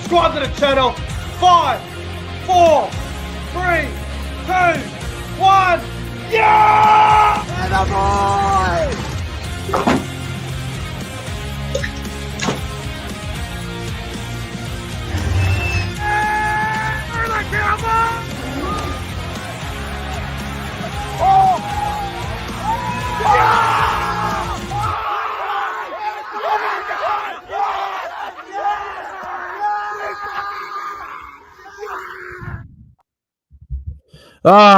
subscribe to the channel. 5, 4, 3, 2, 1. Yeah!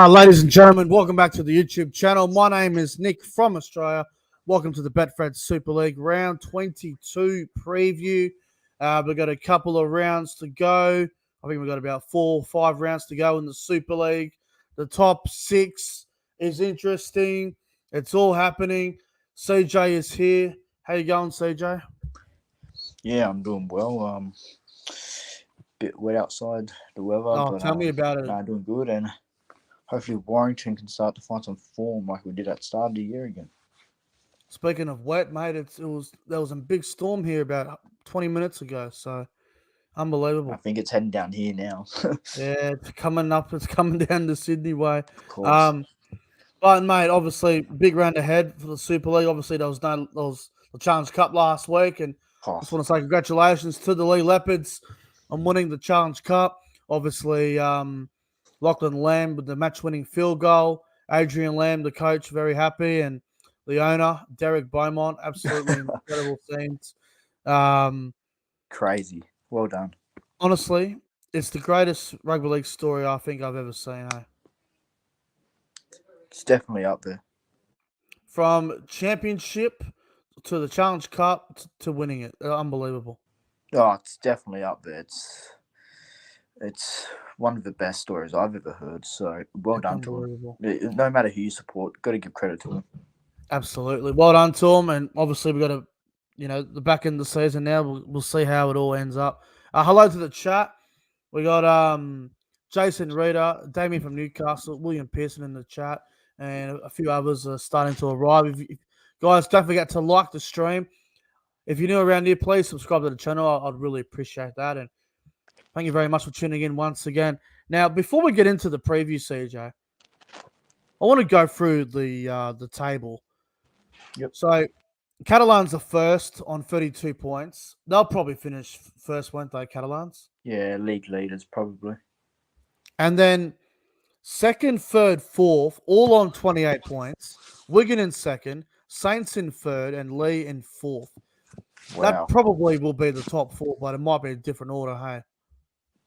Ladies and gentlemen, welcome back to the YouTube channel. My name is Nick from Australia. Welcome to the Betfred Super League Round 22 preview. We've got a couple of rounds to go. I think we've got about 4 or 5 rounds to go in the Super League. The top 6 is interesting. It's all happening. CJ is here. How you going, CJ? Yeah, I'm doing well. Bit wet outside the weather. Oh, but, tell me about it. Nah, doing good, and hopefully Warrington can start to find some form like we did at the start of the year again. Speaking of wet, mate, there was a big storm here about 20 minutes ago, so unbelievable. I think it's heading down here now. Yeah, it's coming up. It's coming down the Sydney way. Of course. But mate, obviously, big round ahead for the Super League. Obviously, there was the Challenge Cup last week, and I just want to say congratulations to the Lee Leopards on winning the Challenge Cup. Obviously, Lachlan Lamb with the match-winning field goal. Adrian Lamb, the coach, very happy, and the owner, Derek Beaumont, absolutely incredible scenes. Crazy. Well done. Honestly, it's the greatest rugby league story I think I've ever seen. It's definitely up there. From championship to the Challenge Cup to winning it. Unbelievable. Oh, it's definitely up there. It's one of the best stories I've ever heard. So well done to him. No matter who you support, got to give credit to him. Absolutely. Well done to him. And obviously we've got the back end of the season now. We'll see how it all ends up. Hello to the chat. We got Jason Reeder, Damien from Newcastle, William Pearson in the chat, and a few others are starting to arrive. Guys, don't forget to like the stream. If you're new around here, please subscribe to the channel. I'd really appreciate that. And thank you very much for tuning in once again. Now, before we get into the preview, CJ, I want to go through the table. Yep. So, Catalans are first on 32 points. They'll probably finish first, won't they, Catalans? Yeah, league leaders probably. And then second, third, fourth, all on 28 points. Wigan in second, Saints in third, and Lee in fourth. Wow. That probably will be the top 4, but it might be a different order, hey?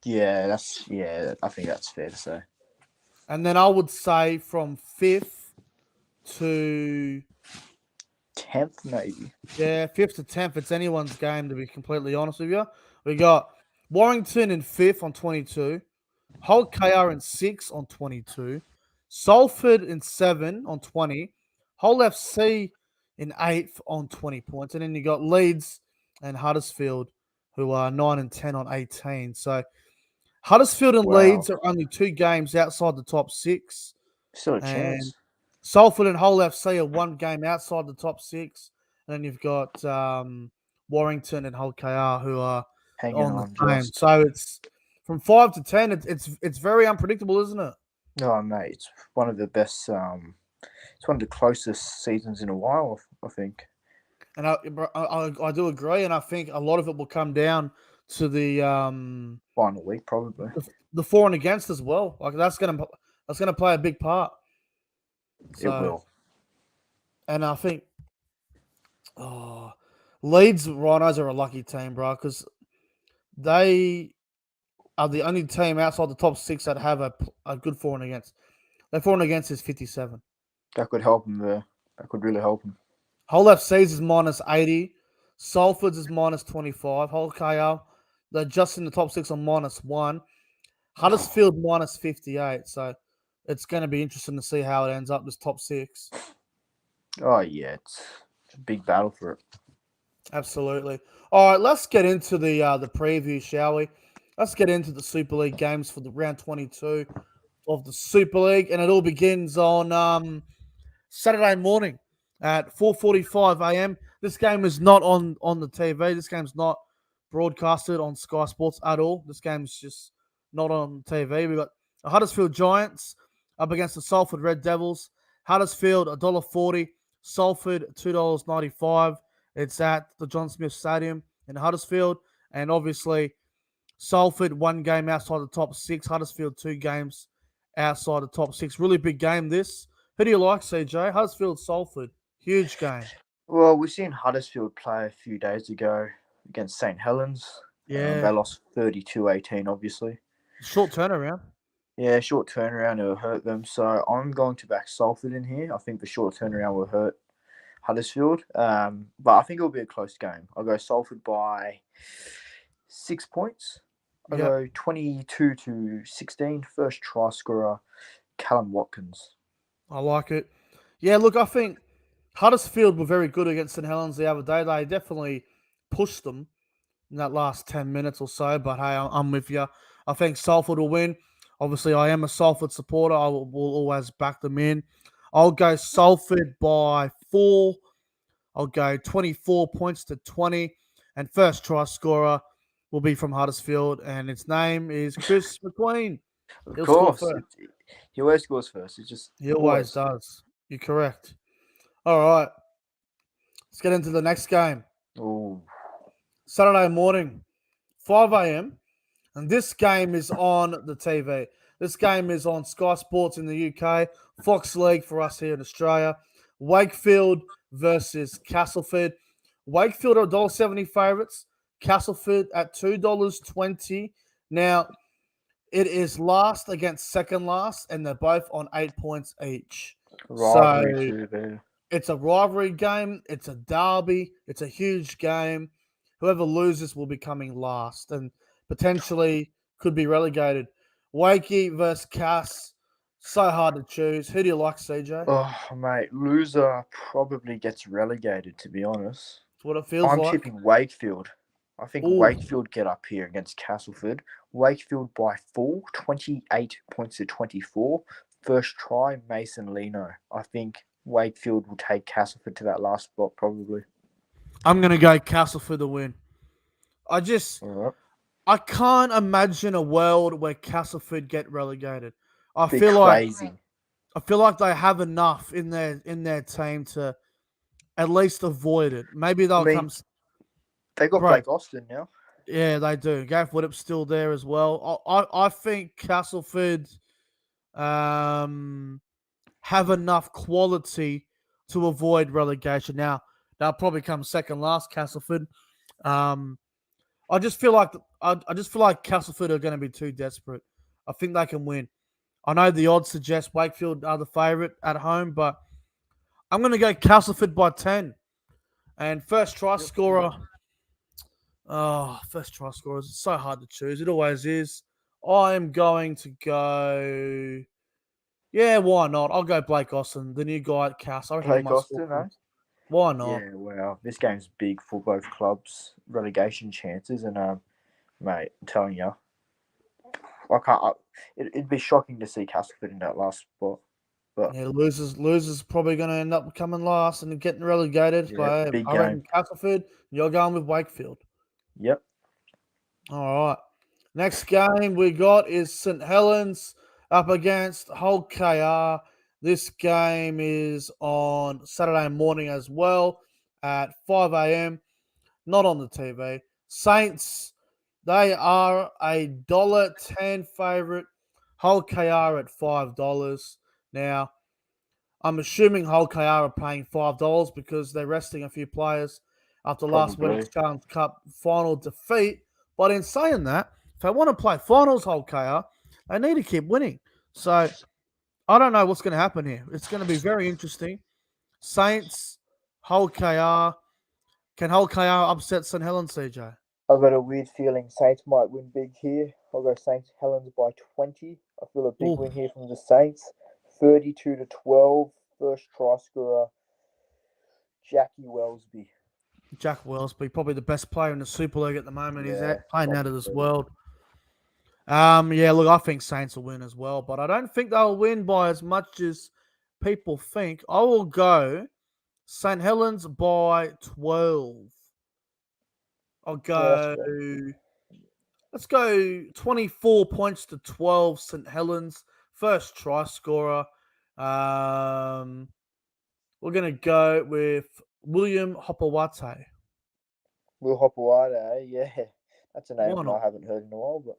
Yeah, I think that's fair to say. And then I would say from 5th to 10th, maybe. Yeah, 5th to 10th. It's anyone's game, to be completely honest with you. We got Warrington in 5th on 22. Hull KR in 6th on 22. Salford in 7 on 20. Hull FC in 8th on 20 points. And then you got Leeds and Huddersfield, who are 9 and 10 on 18. So Huddersfield and Leeds are only 2 games outside the top 6. Still a chance. Salford and Hull FC are 1 game outside the top 6. And then you've got Warrington and Hull KR who are hanging on the same. Just. So it's from 5 to 10. It's very unpredictable, isn't it? No, mate. It's one of the best. It's one of the closest seasons in a while, I think. And I do agree, and I think a lot of it will come down to the final week, probably the for and against as well. Like that's gonna play a big part. So, it will. And I think Leeds Rhinos are a lucky team, bro, because they are the only team outside the top 6 that have a good for and against. Their for and against is 57. That could help them there. That could really help them. Hull FC's is minus 80. Salford's is minus 25. Hull KR, they're just in the top 6 on minus 1. Huddersfield minus 58. So it's going to be interesting to see how it ends up, this top 6. Oh, yeah. It's a big battle for it. Absolutely. All right, let's get into the preview, shall we? Let's get into the Super League games for the round 22 of the Super League. And it all begins on Saturday morning at 4:45 a.m. This game is not on the TV. This game's not broadcasted on Sky Sports at all. This game's just not on TV. We got the Huddersfield Giants up against the Salford Red Devils. Huddersfield $1.40, Salford $2.95. It's at the John Smith Stadium in Huddersfield, and obviously Salford 1 game outside the top 6, Huddersfield 2 games outside the top 6. Really big game this. Who do you like, CJ? Huddersfield, Salford. Huge game. Well, we've seen Huddersfield play a few days ago against St. Helens. Yeah. They lost 32-18, obviously. Short turnaround. Yeah, short turnaround will hurt them. So I'm going to back Salford in here. I think the short turnaround will hurt Huddersfield. But I think it'll be a close game. I'll go Salford by 6 points. I'll go 22-16. First try scorer, Callum Watkins. I like it. Yeah, look, I think Huddersfield were very good against St. Helens the other day. They definitely pushed them in that last 10 minutes or so. But hey, I'm with you. I think Salford will win. Obviously, I am a Salford supporter. I will always back them in. I'll go Salford by 4. I'll go 24 points to 20. And first try scorer will be from Huddersfield. And its name is Chris McQueen. Of course. He always scores first. He always does. You're correct. All right. Let's get into the next game. Ooh. Saturday morning, 5 a.m. And this game is on the TV. This game is on Sky Sports in the UK, Fox League for us here in Australia. Wakefield versus Castleford. Wakefield are $1.70 favourites. Castleford at $2.20. Now, it is last against second last, and they're both on 8 points each. Rivalry too, there. It's a rivalry game. It's a derby. It's a huge game. Whoever loses will be coming last and potentially could be relegated. Wakey versus Cass. So hard to choose. Who do you like, CJ? Oh, mate. Loser probably gets relegated, to be honest. That's what it feels like. I'm tipping Wakefield. I think Wakefield get up here against Castleford. Wakefield by 4, 28 points to 24. First try, Mason Lino. I think Wakefield will take Castleford to that last spot, probably. I'm going to go Castleford to win. I can't imagine a world where Castleford get relegated. I feel like they have enough in their team to at least avoid it. Maybe they'll come. They got Blake Austin now. Yeah, they do. Gav Widdop's still there as well. I think Castleford have enough quality to avoid relegation. Now, they'll probably come second last, Castleford. I just feel like Castleford are going to be too desperate. I think they can win. I know the odds suggest Wakefield are the favourite at home, but I'm going to go Castleford by 10. And first try scorer. Oh, first try scorers. It's so hard to choose. It always is. I am going to go. Yeah, why not? I'll go Blake Austin, the new guy at Cass. Blake Austin, eh? Why not? Yeah, well, this game's big for both clubs' relegation chances, and mate, I'm telling you, I can't. It'd be shocking to see Castleford in that last spot. But yeah, losers probably going to end up coming last and getting relegated. Yeah, big game. I reckon Castleford. You're going with Wakefield. Yep. All right. Next game we got is St. Helens up against Hull KR. This game is on Saturday morning as well at 5 a.m. Not on the TV. Saints, they are a $1.10 favourite. Hull KR at $5. Now, I'm assuming Hull KR are paying $5 because they're resting a few players after last week's Challenge Cup final defeat. But in saying that, if they want to play finals, Hull KR, they need to keep winning. So, I don't know what's going to happen here. It's going to be very interesting. Saints, Hull KR. Can Hull KR upset St. Helens, CJ? I've got a weird feeling Saints might win big here. I'll go St. Helens by 20. I feel a big win here from the Saints. 32-12. First try scorer, Jackie Wellesby. Jack Wellesby, probably the best player in the Super League at the moment. He's playing out of this world. Yeah, look, I think Saints will win as well, but I don't think they'll win by as much as people think. I will go St. Helens by 12. I'll Yeah, go. Let's go 24 points to 12. St. Helens, first try scorer. Um, we're gonna go with William Hopawate. Will Hopewade, yeah. That's a Why name I not? haven't heard in a while, but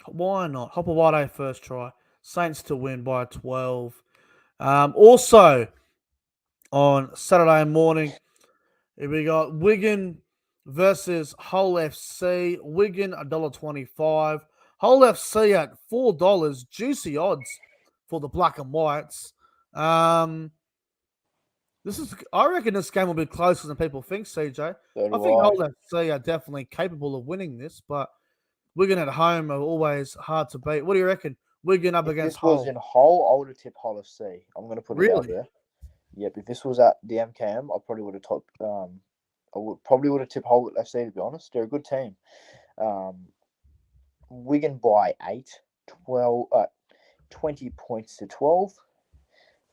Why not? Hopawate first try. Saints to win by 12. Also on Saturday morning, we got Wigan versus Hull FC. Wigan $1.25. Hull FC at $4. Juicy odds for the black and whites. I reckon this game will be closer than people think, CJ. so I do think I. Hull FC are definitely capable of winning this, but Wigan at home are always hard to beat. What do you reckon? Wigan up If against this was Hull. in Hull, I would have tipped Hull FC. I'm going to put it out Really? there. Yep, if this was at the MKM, I probably would have topped. Probably would have tipped Hull FC, to be honest. They're a good team. Wigan by 8, 20 points to 12.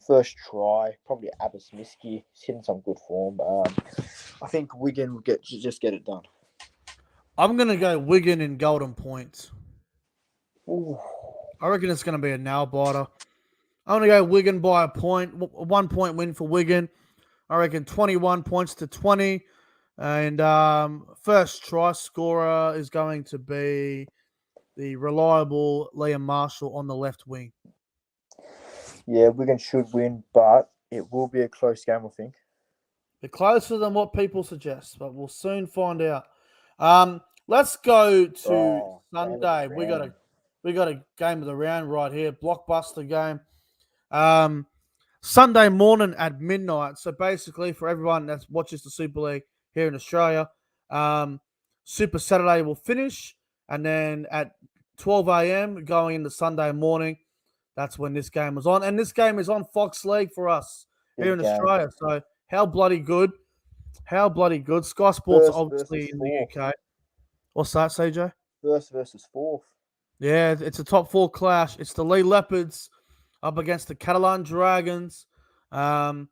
First try, probably Abbas Miski. He's hitting some good form. I think Wigan will just get it done. I'm going to go Wigan in golden points. Ooh. I reckon it's going to be a nail biter. I'm going to go Wigan by a point, a 1 point win for Wigan. I reckon 21 points to 20. And first try scorer is going to be the reliable Liam Marshall on the left wing. Yeah, Wigan should win, but it will be a close game, I think. They're closer than what people suggest, but we'll soon find out. Let's go to Game of the Sunday. round. We got a game of the round right here, blockbuster game. Sunday morning at midnight. So basically, for everyone that watches the Super League here in Australia, Super Saturday will finish, and then at 12 a.m. going into Sunday morning, that's when this game was on. And this game is on Fox League for us here Big in game. Australia. So how bloody good. How bloody good. Sky Sports First obviously versus in the fourth. UK. What's that, CJ? First versus fourth. Yeah, it's a top four clash. It's the Lee Leopards up against the Catalan Dragons. Catalans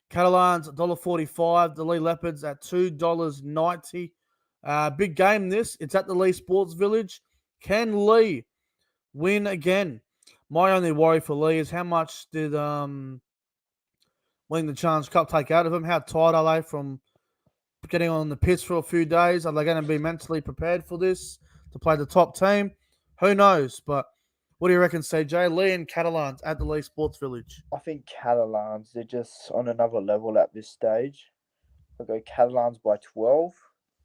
$1.45. The Lee Leopards at $2.90. Big game this. It's at the Lee Sports Village. Can Lee win again? My only worry for Lee is how much did winning the Challenge Cup take out of him? How tired are they from getting on the pitch for a few days? Are they going to be mentally prepared for this to play the top team? Who knows? But what do you reckon, CJ? Lee and Catalans at the Lee Sports Village. I think Catalans, they're just on another level at this stage. I'll go Catalans by 12.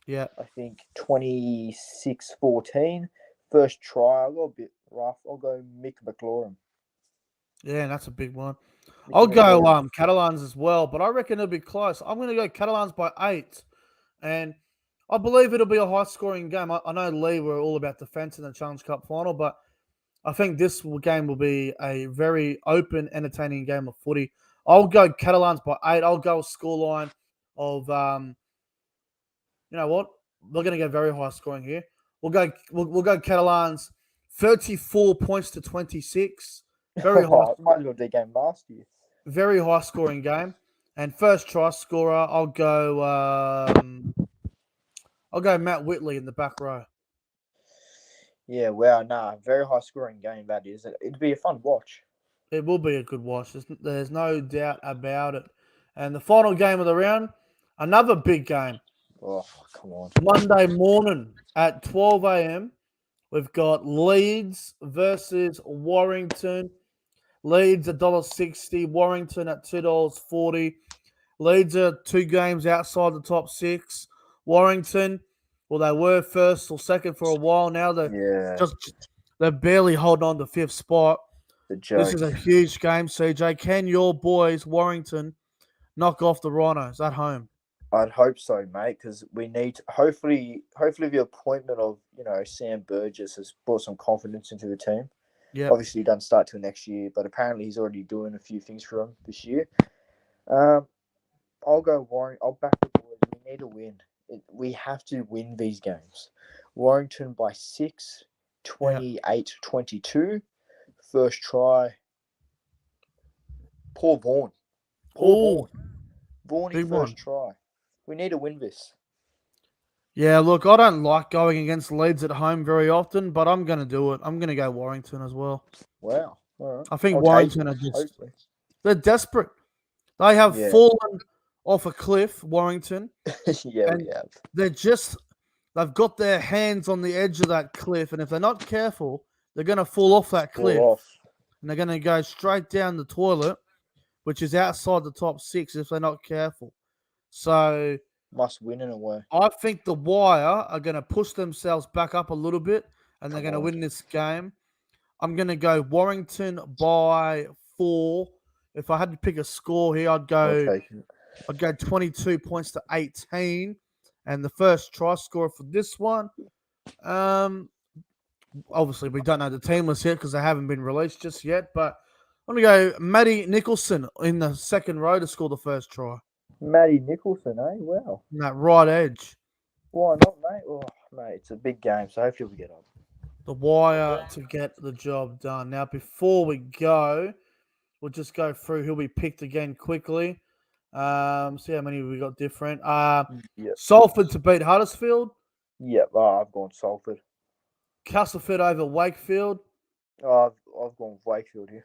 Yeah. I think 26-14. First try, I'll go a bit rough. I'll go Mick McLaurin. Yeah, that's a big one. Mick I'll go McLaurin. Catalans as well, but I reckon it'll be close. I'm going to go Catalans by 8. And I believe it'll be a high-scoring game. I know Lee were all about defense in the Challenge Cup final, but I think this game will be a very open, entertaining game of footy. I'll go Catalans by 8. I'll go a scoreline of, you know what? We're going to go very high-scoring here. We'll go Catalans 34 points to 26. Very high. Might as well their game last year. Very high-scoring game. And first try scorer, I'll go Matt Whitley in the back row. Yeah, well, very high scoring game that is. It'd be a fun watch. It will be a good watch. There's no doubt about it. And the final game of the round, another big game. Oh, come on. Monday morning at 12 a.m., we've got Leeds versus Warrington. Leeds $1.60, Warrington at $2.40. Leeds are 2 games outside the top 6. Warrington, well, they were first or second for a while. Now they're barely holding on to 5th spot. This is a huge game, CJ. Can your boys, Warrington, knock off the Rhinos at home? I'd hope so, mate, because we need hopefully the appointment of Sam Burgess has brought some confidence into the team. Yeah, obviously he doesn't start till next year, but apparently he's already doing a few things for him this year. I'll go Warrington. I'll back the boys. We need to win. We have to win these games. Warrington by 6, 28-22. First try. Paul Vaughan. Vaughany first try. We need to win this. Yeah, look, I don't like going against Leeds at home very often, but I'm going to do it. I'm going to go Warrington as well. Wow. All right. I think I'll take Warrington it. are just, Hopefully. they're desperate. They have Yeah. fallen off a cliff, Warrington, Yeah, we and have. they've got their hands on the edge of that cliff, and if they're not careful, they're going to fall off that Fall cliff, off. and they're going to go straight down the toilet, which is outside the top 6 if they're not careful. So Must win in a way. I think the Wire are going to push themselves back up a little bit, and they're Come going to on. win this game. I'm going to go Warrington by 4. If I had to pick a score here, I'll take it. I'd go 22 points to 18. And the first try scorer for this one, obviously we don't know the team list yet because they haven't been released just yet. But I'm going to go Matty Nicholson in the second row to score the first try. Matty Nicholson, eh? Wow. In that right edge. Why not, mate? Oh, mate, it's a big game, so hopefully we get up. The Wire to get the job done. Now, before we go, we'll just go through who'll be picked again quickly. See how many we got different. Yep. Salford to beat Huddersfield. Yep. Oh, I've gone Salford. Castleford over Wakefield. Oh, I've gone Wakefield here.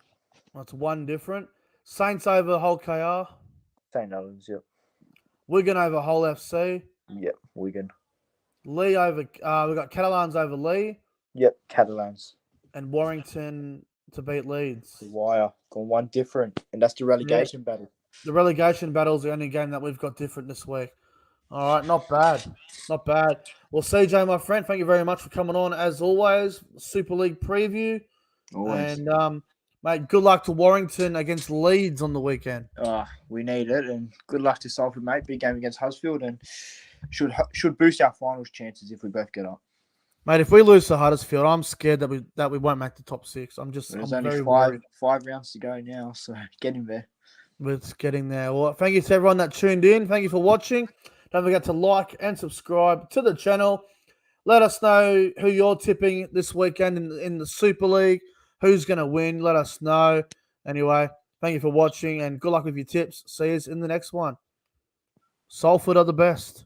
That's one different. Saints over Hull KR. ST.HELENS, yep. Wigan over Hull FC. Yep, Wigan. Lee over. We got Catalans over Lee. Yep, Catalans. And Warrington to beat Leeds. The Wire. Gone one different, and that's the relegation battle. The relegation battle is the only game that we've got different this week. All right, not bad. Not bad. Well, CJ, my friend, thank you very much for coming on as always. Super League preview. Always. And, mate, good luck to Warrington against Leeds on the weekend. We need it, and good luck to Salford, mate. Big game against Huddersfield, and should boost our finals chances if we both get up. Mate, if we lose to Huddersfield, I'm scared that we won't make the top 6. There's I'm only very worried. 5 rounds to go now, so get in there. With getting there. Well, thank you to everyone that tuned in. Thank you for watching. Don't forget to like and subscribe to the channel. Let us know who you're tipping this weekend in the Super League. Who's going to win? Let us know. Anyway, thank you for watching and good luck with your tips. See you in the next one. Salford are the best.